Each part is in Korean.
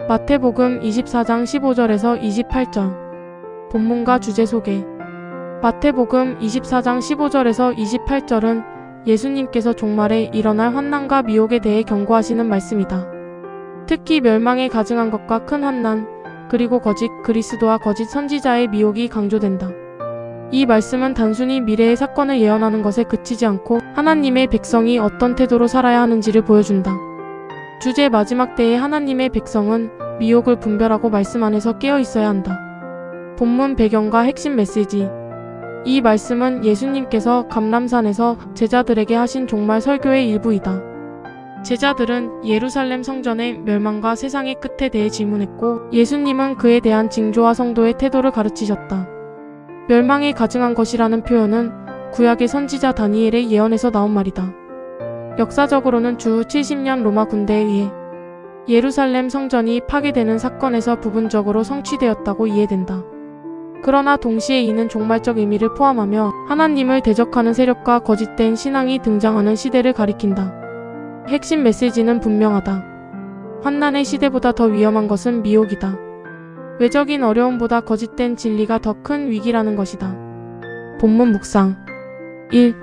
마태복음 24장 15절에서 28절. 본문과 주제 소개. 마태복음 24장 15절에서 28절은 예수님께서 종말에 일어날 환난과 미혹에 대해 경고하시는 말씀이다. 특히 멸망에 가증한 것과 큰 환난, 그리고 거짓 그리스도와 거짓 선지자의 미혹이 강조된다. 이 말씀은 단순히 미래의 사건을 예언하는 것에 그치지 않고 하나님의 백성이 어떤 태도로 살아야 하는지를 보여준다. 주제 마지막 때의 하나님의 백성은 미혹을 분별하고 말씀 안에서 깨어 있어야 한다. 본문 배경과 핵심 메시지. 이 말씀은 예수님께서 감람산에서 제자들에게 하신 종말 설교의 일부이다. 제자들은 예루살렘 성전의 멸망과 세상의 끝에 대해 질문했고, 예수님은 그에 대한 징조와 성도의 태도를 가르치셨다. 멸망에 가증한 것이라는 표현은 구약의 선지자 다니엘의 예언에서 나온 말이다. 역사적으로는 주 70년 로마 군대에 의해 예루살렘 성전이 파괴되는 사건에서 부분적으로 성취되었다고 이해된다. 그러나 동시에 이는 종말적 의미를 포함하며 하나님을 대적하는 세력과 거짓된 신앙이 등장하는 시대를 가리킨다. 핵심 메시지는 분명하다. 환난의 시대보다 더 위험한 것은 미혹이다. 외적인 어려움보다 거짓된 진리가 더 큰 위기라는 것이다. 본문 묵상. 1.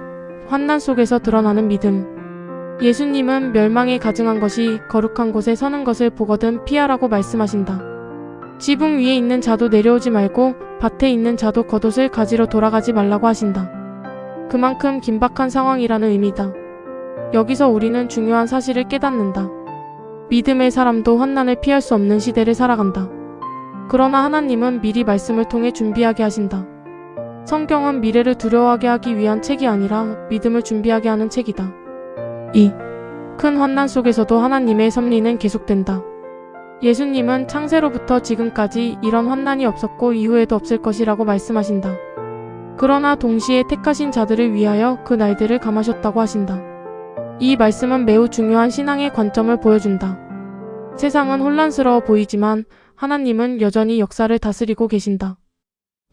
환난 속에서 드러나는 믿음. 예수님은 멸망에 가증한 것이 거룩한 곳에 서는 것을 보거든 피하라고 말씀하신다. 지붕 위에 있는 자도 내려오지 말고 밭에 있는 자도 겉옷을 가지러 돌아가지 말라고 하신다. 그만큼 긴박한 상황이라는 의미다. 여기서 우리는 중요한 사실을 깨닫는다. 믿음의 사람도 환난을 피할 수 없는 시대를 살아간다. 그러나 하나님은 미리 말씀을 통해 준비하게 하신다. 성경은 미래를 두려워하게 하기 위한 책이 아니라 믿음을 준비하게 하는 책이다. 2. 큰 환난 속에서도 하나님의 섭리는 계속된다. 예수님은 창세로부터 지금까지 이런 환난이 없었고 이후에도 없을 것이라고 말씀하신다. 그러나 동시에 택하신 자들을 위하여 그 날들을 감하셨다고 하신다. 이 말씀은 매우 중요한 신앙의 관점을 보여준다. 세상은 혼란스러워 보이지만 하나님은 여전히 역사를 다스리고 계신다.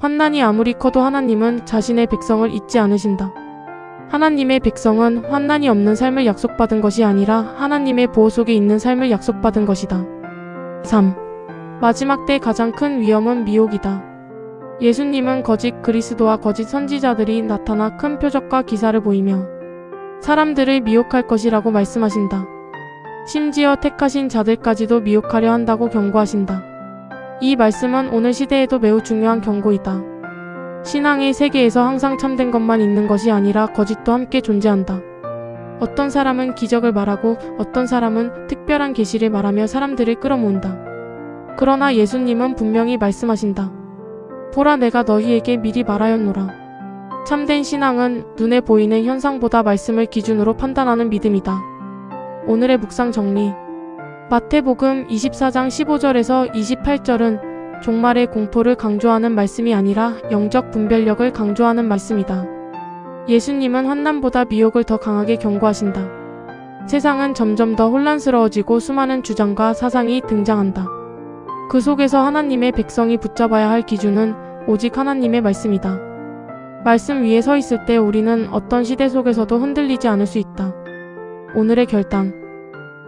환난이 아무리 커도 하나님은 자신의 백성을 잊지 않으신다. 하나님의 백성은 환난이 없는 삶을 약속받은 것이 아니라 하나님의 보호 속에 있는 삶을 약속받은 것이다. 3. 마지막 때 가장 큰 위험은 미혹이다. 예수님은 거짓 그리스도와 거짓 선지자들이 나타나 큰 표적과 기사를 보이며 사람들을 미혹할 것이라고 말씀하신다. 심지어 택하신 자들까지도 미혹하려 한다고 경고하신다. 이 말씀은 오늘 시대에도 매우 중요한 경고이다. 신앙의 세계에서 항상 참된 것만 있는 것이 아니라 거짓도 함께 존재한다. 어떤 사람은 기적을 말하고 어떤 사람은 특별한 계시를 말하며 사람들을 끌어모은다. 그러나 예수님은 분명히 말씀하신다. 보라, 내가 너희에게 미리 말하였노라. 참된 신앙은 눈에 보이는 현상보다 말씀을 기준으로 판단하는 믿음이다. 오늘의 묵상 정리. 마태복음 24장 15절에서 28절은 종말의 공포를 강조하는 말씀이 아니라 영적 분별력을 강조하는 말씀이다. 예수님은 환난보다 미혹을 더 강하게 경고하신다. 세상은 점점 더 혼란스러워지고 수많은 주장과 사상이 등장한다. 그 속에서 하나님의 백성이 붙잡아야 할 기준은 오직 하나님의 말씀이다. 말씀 위에 서 있을 때 우리는 어떤 시대 속에서도 흔들리지 않을 수 있다. 오늘의 결단.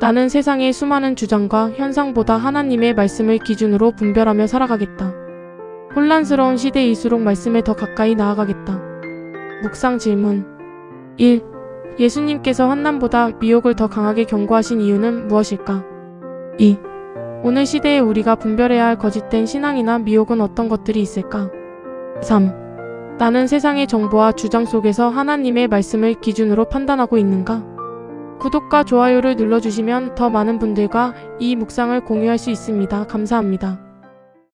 나는 세상의 수많은 주장과 현상보다 하나님의 말씀을 기준으로 분별하며 살아가겠다. 혼란스러운 시대일수록 말씀에 더 가까이 나아가겠다. 묵상 질문. 1. 예수님께서 환난보다 미혹을 더 강하게 경고하신 이유는 무엇일까? 2. 오늘 시대에 우리가 분별해야 할 거짓된 신앙이나 미혹은 어떤 것들이 있을까? 3. 나는 세상의 정보와 주장 속에서 하나님의 말씀을 기준으로 판단하고 있는가? 구독과 좋아요를 눌러주시면 더 많은 분들과 이 묵상을 공유할 수 있습니다. 감사합니다.